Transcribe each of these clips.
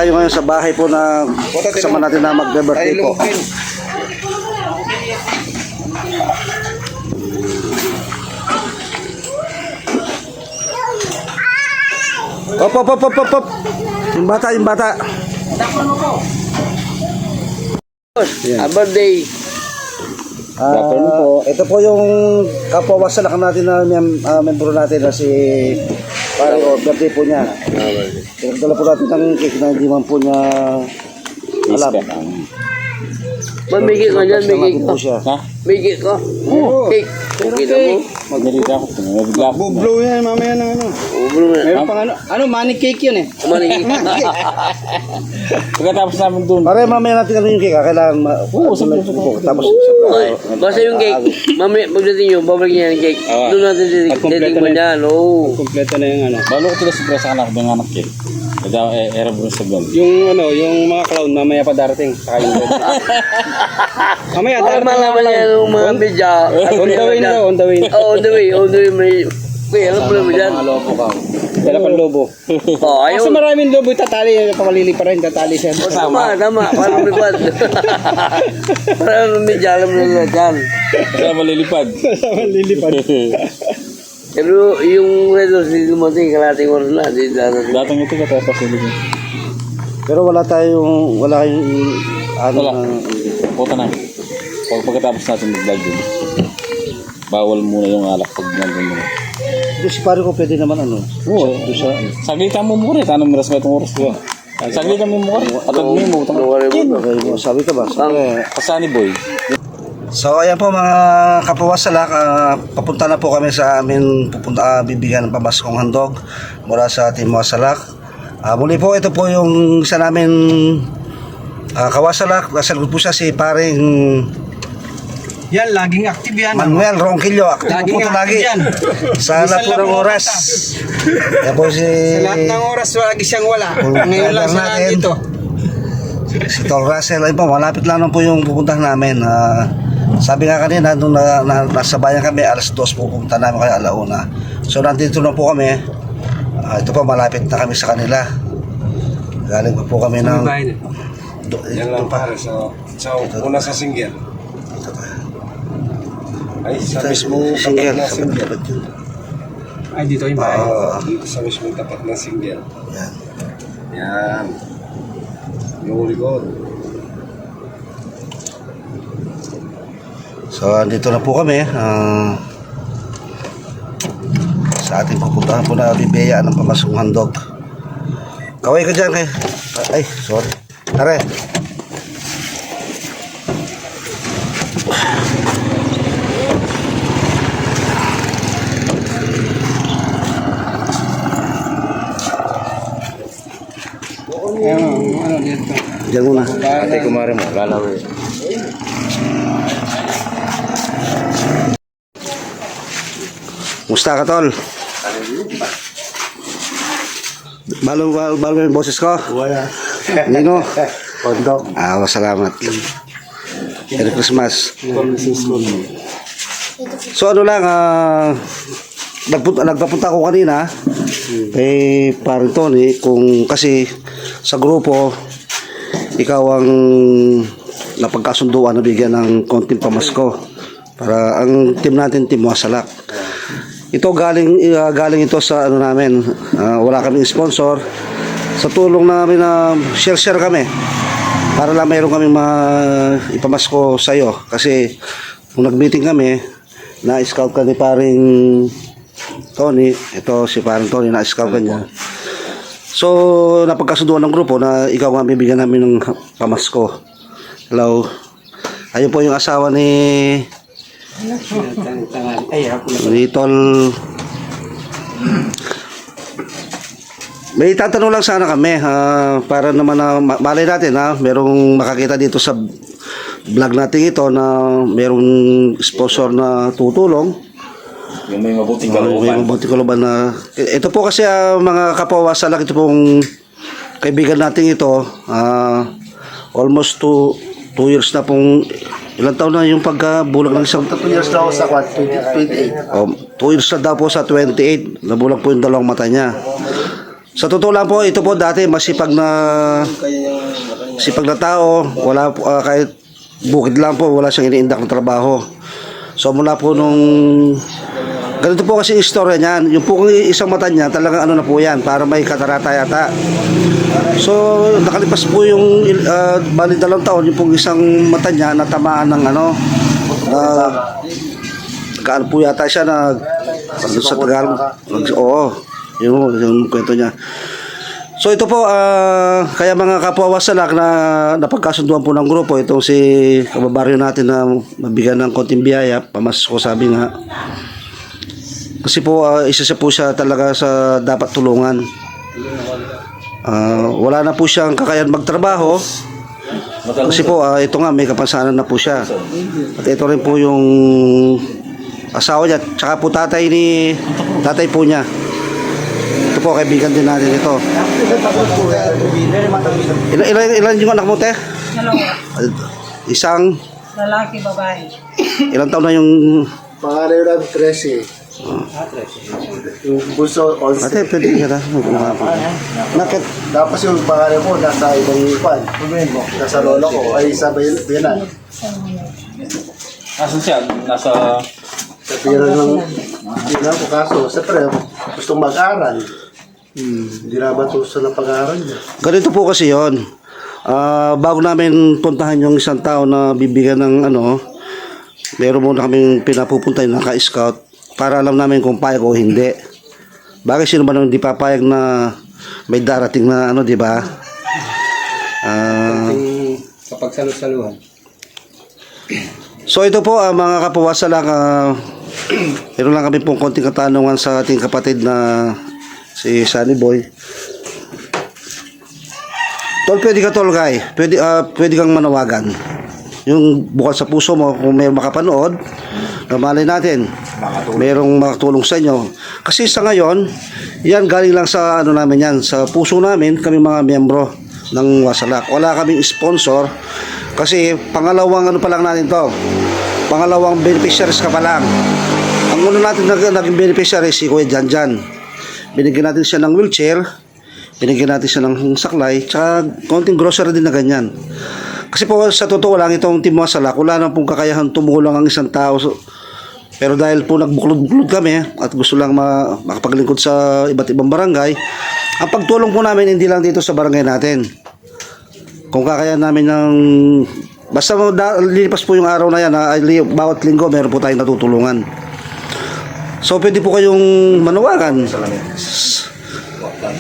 tayo ngayon sa bahay po na kasama natin na magbe-birthday po. Op. Yung bata. A birthday. Ito po yung kapwa-wasalak natin na membro natin na si parang birthday po niya. Dala po natin ng cake na hindi man po niya alam. Mamigay ka dyan, migay ka. Ha? Migay ka. Cake. Kita mo. Magdalita ako. Nabigla ako. Bublow yan mamaya ng ano. Ubro mo na. Meron pang ano money cake yun eh. Manigay ka. Pagkatapos namin doon. Pare mamaya natin ano yung cake, kailangan tapos Okay. Basta yung cake. Mamaya, pagdating nyo, babalik niya yung cake. Doon natin titikman yan. Oo. Kompleto na yung ano. Balo ko sila surpresa ka na ako ng anak eh. Kaya era bro sa gawin. Yung mga clown mamaya pa darating. Saka yung mamaya Para darating. malaman niya yung mga media. On the way na daw, on the way. Oh, on the way. May... Kuya, alam mo naman dyan. Dala pang lobo. Oh, Kasi ayun. maraming lobo tatali. Pamalili pa rin, tatali siya. Tama. Parang lumipad. Parang media, alam mo naman dyan. Kaya malilipad. Lilipad. Pero yung Red Horse, hindi dumating, kalating oras na. Datang ito katapos ulit. pero wala kayong Wala. ano Puta na. Pagkatapos natin mag-vlog dun. Bawal muna yung alak pag nandun mo. doon si pare ko pwede naman ano. Oo. Doon sa Saglitan mo muna. Anong miras mo itong oras ko? Saglitan mo muna. Atod mo mo. okay, sabi ka ba? Pasani boy. So ayan po mga kapawasalak, papunta na po kami sa amin bibigyan ng pamaskong handog mula sa Team Wasalak. Muli po ito po yung isa namin kawasalak, nasagot po siya si paring Yan, laging active yan. Manuel Ronquillo. Aktibo Laging po ito lagi. active yan. Sa lahat po ng oras. Yan po si Sa lahat ng oras, lagi siyang wala. Ngayon lang siya nandito. si Tol Russell. Ayun po, malapit lang po yung pupuntahan namin. Sabi nga kanina, nung nasa bayan kami, alas 2 pupunta namin kaya alauna. So nandito na po kami. Ito po, malapit na kami sa kanila. Galing pa po kami ng... Yan lang pare sa una sa single. Ay, sa mismong tapat na single. Ay, dito yung bahay. Dito sa mismong tapat ng single. Yan. Yan. Yung likod. So andito na po kami sa ating pupuntahan po na bibeya ng pamasong handog. Kaway ka dyan kay... Ay, sorry. Tara. Ano dito? Diyan muna. Ate kumare mo. Lalawin. Musta ka, Tol? Balo yung boses ko? Wala. Nino? Kondo. Salamat. Merry Christmas. So ano lang, nagpapunta ako kanina kay parang Tony kung kasi sa grupo ikaw ang napagkasunduan na bigyan ng konting pamasko para ang team natin, Team Wasalak. Ito galing ito sa ano namin, wala kaming sponsor, sa tulong namin na share kami para lang mayroon kaming ipamasko sa iyo kasi kung nag-meeting kami na-scout ka ni paring Tony, ito si paring Tony na-scout ka niya. So napagkasunduan ng grupo na ikaw ang bibigyan namin ng pamasko. Hello. Ayun po yung asawa ni Tol. May tatanong lang sana kami para naman na malay natin merong makakita dito sa vlog natin ito na merong sponsor na tutulong. Yung may mabuting May mabuting kalooban na ito po kasi mga kapawasalak, ito pong kaibigan natin ito almost 2 years na pong. Ilang taon na yung pagkabulag ng isang 2 years na ako sa 28. 2 years na daw po sa 28. Nabulag po yung dalawang mata niya. Sa totoo lang po, ito po dati masipag na tao, wala po, kahit bukid lang po, wala siyang iniindak ng trabaho. So mula po nung ganito po kasi istorya niyan, yung po isang mata niya talagang ano na po yan, para may katarata yata. So nakalipas po yung bali 2 taon, yung pong isang mata niya natamaan ng ano, kaan po yata siya na sa Tagalog. Oo, yung kwento niya. So ito po, kaya mga kapwa wasalak na napagkasunduan po ng grupo, itong si kababaryo natin na mabigyan ng konting biyaya, pamasko sabi nga. Kasi po, isa siya po siya talaga sa dapat tulungan. Wala na po siyang kakayahan magtrabaho. Kasi po, ito nga, may kapansanan na po siya. At ito rin po yung asawa niya, tsaka po tatay po niya. Ito po, kaibigan din natin ito. Ilan yung anak mo, te? 2. Isang, Lalaki, babae. ilang taon na yung... Pangalan yun ang 13. Yung bunso, all Ate, pwede ka na. Nakit, Tapos yung pangalan mo, nasa ibang ipan. Nasa lolo ko, ay sa Biyanan. Asan siya? Nasa... Sa Biyanan ko, kaso, siyempre, gustong mag-aral. Hindi naman tuso ng pag-aaral niya. ganito po kasi yon. Bago namin puntahan yung isang tao na bibigyan ng ano, meron muna kaming pinapupunta yung naka-scout para alam namin kung payag o hindi. Bakit sino ba nang di papayag na may darating na ano, di ba? Kapag salusaluhan. So ito po, mga kapawasa lang, meron lang kami pong konting katanungan sa ating kapatid na si Sunny Boy. Tol, pwede ka tol, guy. Pwede kang manawagan. Yung bukal sa puso mo, kung may makapanood, malay natin, mayroong makatulong sa inyo. Kasi sa ngayon, yan galing lang sa ano namin yan, sa puso namin, kami mga miyembro ng Wasalak. Wala kaming sponsor, kasi pangalawang ano pa lang natin to, pangalawang beneficiaries ka pa lang. Ang una natin naging beneficiary si Kuya Janjan. Binigyan natin siya ng wheelchair, binigyan natin siya ng saklay, tsaka konting grocery din na ganyan. Kasi po sa totoo lang itong Team Wasalak, wala na pong kakayahan tumulong ang isang tao. Pero dahil po nagbuklod-buklod kami at gusto lang makapaglingkod sa iba't ibang barangay, ang pagtulong po namin hindi lang dito sa barangay natin. Kung kakayahan namin ng basta lilipas po yung araw na yan, bawat linggo meron po tayong natutulungan. So pwede po kayong manawagan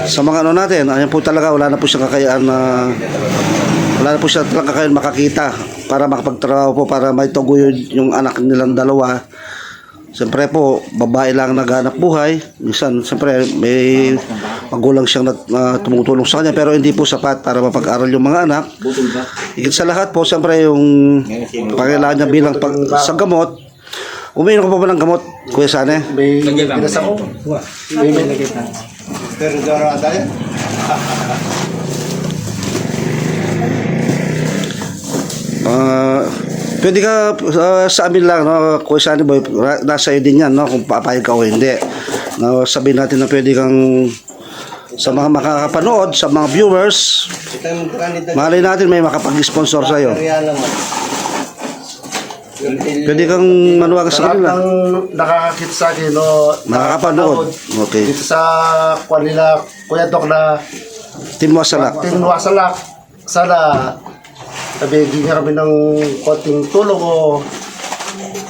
sa mga ano natin. Ayan po talaga, wala na po siyang kakayahan na wala na po siya talaga kakayahan makakita para makapagtrabaho po, para may tuguyod yung anak nilang dalawa. Siyempre po, babae lang naghanap buhay. Minsan, siyempre, may magulang siyang tumutulong sa kanya, pero hindi po sapat para mapag-aral yung mga anak. Higit sa lahat po, siyempre, yung pangailangan niya bilang sa gamot. Umiinom ka pa ba ng gamot, Kuya Sane? May pinas ako. May pero dara tayo. Pwede ka sa amin lang, no, Kuya Sunny Boy, nasa iyo din yan, no, kung papayag ka o hindi. No, sabihin natin na pwede kang sa mga makakapanood, sa mga viewers, malay natin may makapag-sponsor sa iyo. Pwede kang manuwagan sa kanila. Lahat ng nakakakita sa akin, no, Makakapanood. Okay. dito sa kwan nila, Kuya Dok na Team Wasalak. Wasalak, sana nabigyan niya kami ng konting tulong o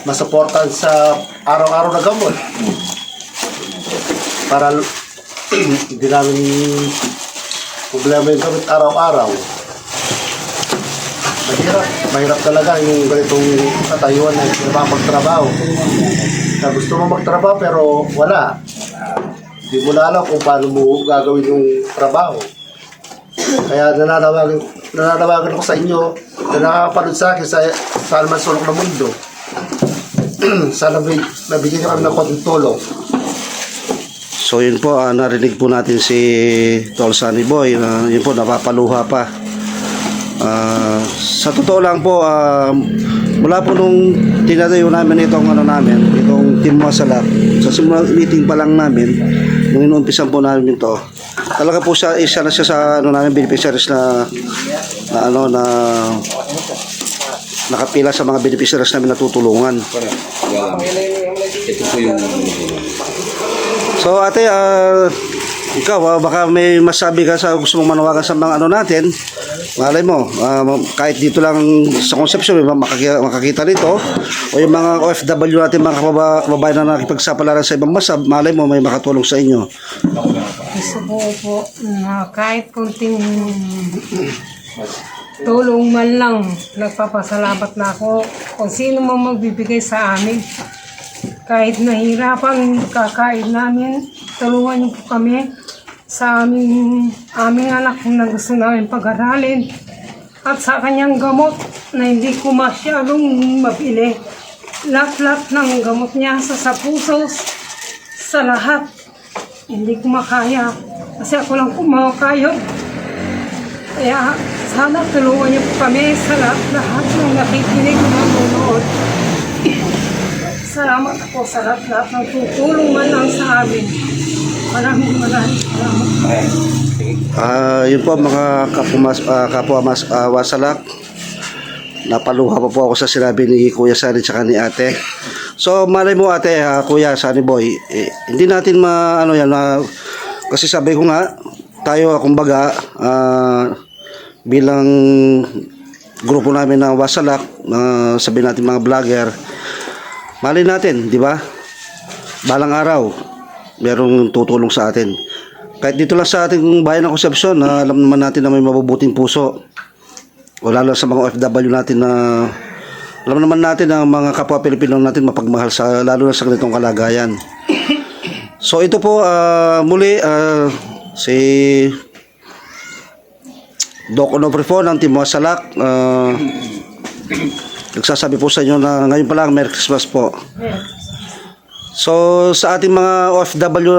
masuportan sa araw-araw na gamot para hindi namin problema yung gamit araw-araw. Mahirap talaga yung ganitong katayuan na hindi na magtrabaho. Na gusto mo magtrabaho pero wala. Hindi mo na alam kung paano mo gagawin yung trabaho. Kaya nananawagan ko sa inyo na nakakapanood sa akin sa Alman Sulok ng Mundo. Sana nabigyan nyo kami ng konting tulong. So yun po, narinig po natin si Tol Sunny Boy. Yun po, napapaluha pa. Sa totoo lang po, mula po nung tinatayo namin itong Team Wasalak, sa simulang meeting pa lang namin, nung inuumpisan po namin ito, talaga po siya, isa na siya sa ano namin beneficiaries na nakapila sa mga beneficiaries namin natutulungan. Ito po yung So ate, ikaw baka may masabi ka sa gusto mong manawagan sa mga ano natin. Malay mo, kahit dito lang sa Concepcion may makakita nito o yung mga OFW natin, mga kababayan na nakipagsapalaran sa ibang bansa, malay mo may makatulong sa inyo. Gusto ko po na kahit kunting tulong man lang, nagpapasalamat na ako kung sino man magbibigay sa amin. Kahit nahirapan kakain namin, tulungan niyo po kami sa aming anak na gusto namin pag-aralin at sa kanyang gamot na hindi ko masyadong mabili. Lahat-lahat ng gamot niya sa puso, sa lahat. Hindi ko makaya kasi ako lang po makakaya. Kaya sana tulungan niyo po kami sa lahat ng nakikinig na manonood. Salamat po sa lahat ng tutulong man lang sa amin. Maraming salamat. Yun po mga kapwa wasalak. Napaluha pa po ako sa sinabi ni Kuya Sunny tsaka ni ate. So malay mo ate, Kuya Sunny Boy, hindi natin kasi sabi ko nga, tayo kumbaga bilang grupo namin na wasalak, sabihin natin mga vlogger, malay natin, di ba? Balang araw, merong tutulong sa atin. Kahit dito lang sa ating bayan ng Concepcion, alam naman natin na may mabubuting puso. O lalo sa mga OFW natin na alam naman natin na mga kapwa Pilipino natin mapagmahal sa lalo na sa ganitong kalagayan. So ito po muli si Doc Onofre po ng Team Wasalak. Nagsasabi po sa inyo na ngayon pa lang Merry Christmas po. So sa ating mga OFW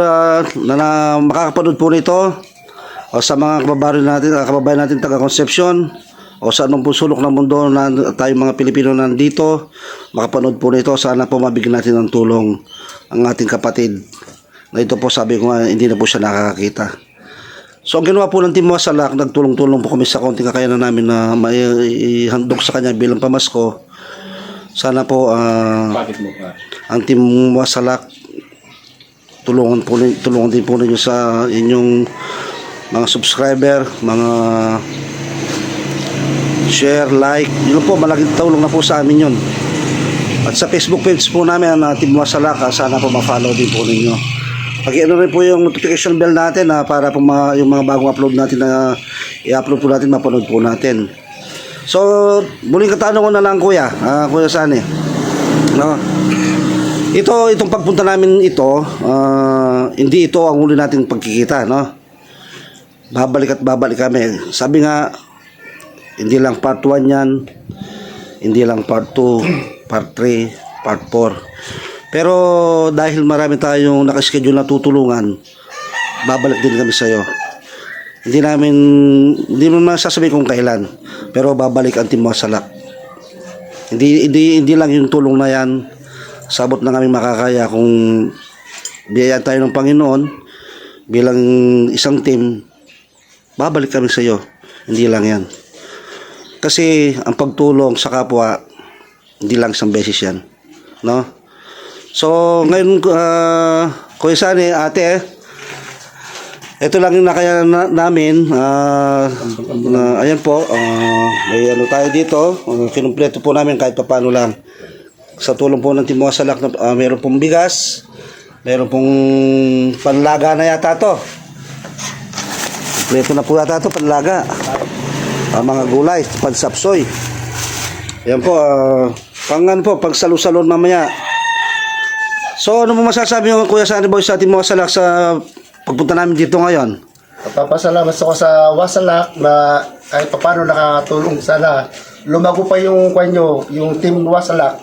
na makakapanood po nito o sa mga kababayan natin taga Concepcion o sa anong po sulok ng mundo na tayong mga Pilipino nandito, makapanood po nito, sana po mabigyan natin ng tulong ang ating kapatid na ito po, sabi ko nga, hindi na po siya nakakakita. So ang ginawa po ng Team Wasalak, nagtulong-tulong po kami sa konting kakayanan namin na maihandog sa kanya bilang pamasko. Sana po ang Team Wasalak tulungan din po ninyo sa inyong mga subscriber, mga share, like, yun po, malaking tulong na po sa amin yun. At sa Facebook page po namin ang Team Wasalak, sana po ma-follow din po ninyo. Pag-ano rin po yung notification bell natin para po yung mga bagong upload natin na i-upload po natin, mapanood po natin. So, muling katanungan na lang Kuya Sunny. No? Itong pagpunta namin ito, hindi ito ang huli nating pagkikita, no? Babalik kami. Sabi nga, hindi lang part 1 yan, hindi lang part 2, part 3, part 4. Pero dahil marami tayong nakaschedule na tutulungan, babalik din kami sa iyo. Hindi mo masasabi kung kailan, pero babalik ang Team Wasalak. Hindi lang yung tulong na yan, sabot na kami makakaya kung biyayaan tayo ng Panginoon bilang isang team, babalik kami sa iyo. Hindi lang yan. Kasi ang pagtulong sa kapwa, hindi lang isang beses yan. No? So, ngayon, Kuya Sunny, ate, ito lang yung nakaya namin. Ayan po, may ano tayo dito. Kinumpleto po namin kahit pa paano lang. Sa tulong po ng Team Wasalak, mayroon pong bigas, mayroon pong panlaga na yata to. Kompleto na po yata to, panlaga. Mga gulay, pansapsoy. Ayan po, pang salusalon mamaya. So, ano mo masasabi mo, Kuya Sunny Boy, sa Team Wasalak sa pagpunta namin dito ngayon? Papasalamat ako sa Wasalak na kahit paano nakakatulong, sana lumago pa yung kanyo, yung Team Wasalak,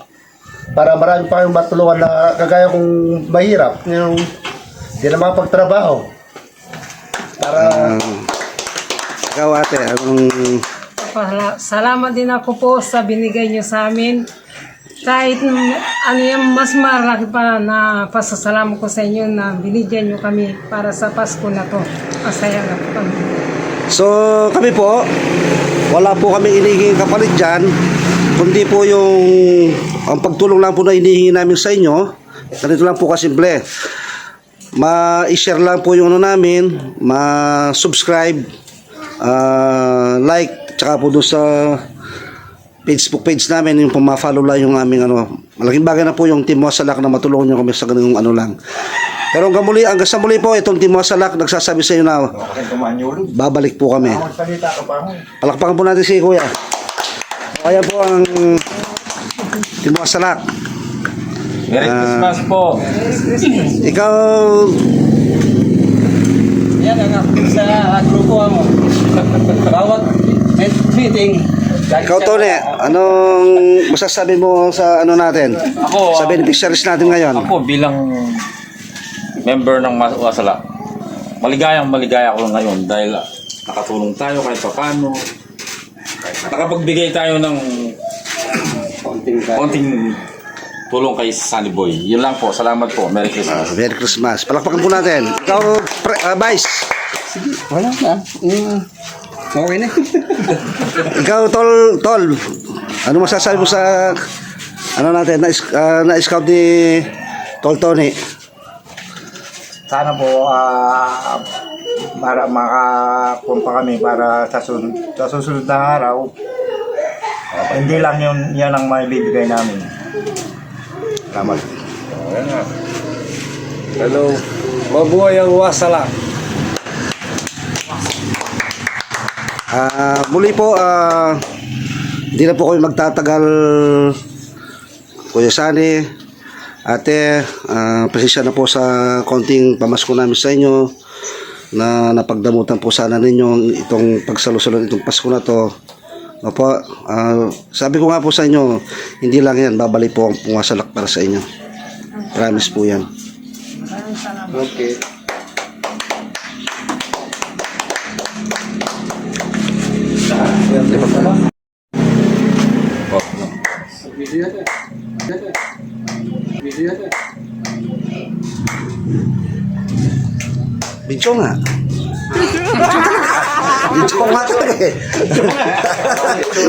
para marami pa yung matulungan na kagaya kong mahirap, yung hindi na makapagtrabaho. Para ikaw ate, Salamat din ako po sa binigay niyo sa amin. kahit ano yan, mas marami pa na pasasalamat ko sa inyo na binigyan nyo kami para sa Pasko na to. Masaya na po kami. So kami po, wala po kami inihingi kapalit dyan, kundi po yung ang pagtulong lang po na inihingi namin sa inyo. Ganito lang po kasimple. Ma-share lang po yung ano namin, ma-subscribe, like, tsaka po doon sa Facebook page namin, yung puma-follow lang yung aming ano. Malaking bagay na po yung Team Wasalak na matulungan nyo kami sa ganung ano lang. Pero hanggang sa muli po, itong Team Wasalak nagsasabi sa inyo na babalik po kami. Palakpakan po natin si Kuya. Kaya po ang Team Wasalak. Merry Christmas po. Ikaw, Yan ang sa grupo mo. Bawat meeting. ikaw Tony, anong masasabi mo sa ano natin? Ako, Sa beneficiaries natin ngayon? Ako bilang member ng Wasala, maligaya ako ngayon dahil nakatulong tayo kahit paano. Nakapagbigay tayo ng konting tulong kay Sunny Boy. Yun lang po. Salamat po. Merry Christmas. Merry Christmas. Palakpakan po natin. Ikaw, Vice. Wala na. Okay na. Ikaw, Tol. Ano masasabi mo sa ano natin, na-scout ni Tol Tony? Sana po para makapunta kami para sa susunod na araw. Hindi lang yan ang maibibigay namin. Salamat. Hello. Mabuhay ang Wasala. Muli po, hindi na po kami magtatagal, Kuya Sani, Ate, pasensya na po sa konting pamasko namin sa inyo na napagdamutan po sana ninyo itong pagsalusunod itong Pasko na to. Opo, sabi ko nga po sa inyo, hindi lang yan, babalik po ang Wasalak para sa inyo. Promise po yan. Okay. Video nga. Video nga talaga eh.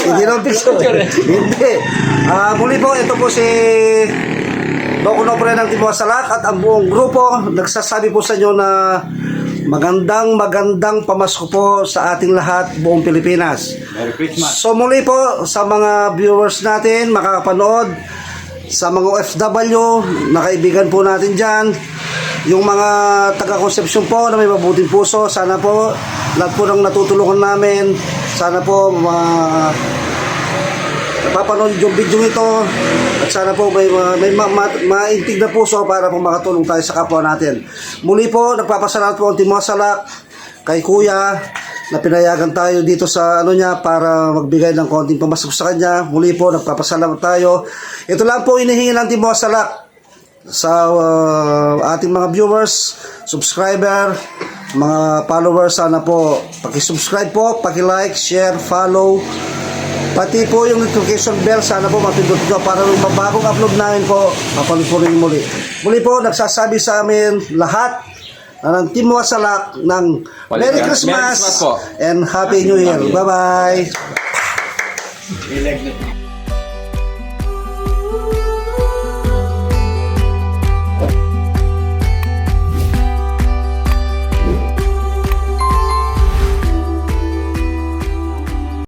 Hindi naman video eh. Hindi. Muli po, ito po si Doko Nobre ng Team Wasalak at ang buong grupo nagsasabi po sa inyo na magandang pamasko po sa ating lahat, buong Pilipinas. Merry Christmas. So muli po sa mga viewers natin, makakapanood, sa mga OFW, na kaibigan po natin dyan, yung mga taga-Concepcion po na may mabuting puso, sana po lahat po ng natutulungan namin, sana po napapanood yung video ito at sana po may maintig na puso para po makatulong tayo sa kapwa natin. Muli po, nagpapasalamat po ang Team Wasalak kay Kuya na pinayagan tayo dito sa ano niya para magbigay ng konting pamasko sa kanya. Muli po, nagpapasalamat tayo. Ito lang po inihingi ng Team Wasalak sa ating mga viewers, subscriber, mga followers. Sana po paki-subscribe po, paki-like, share, follow, pati po yung notification bell, sana po mapindot nyo para yung mabagong upload namin po, mapanood po rin muli. Muli po, nagsasabi sa amin lahat na ng Team Wasalak ng Merry Christmas po. and Happy New Year. Bye-bye!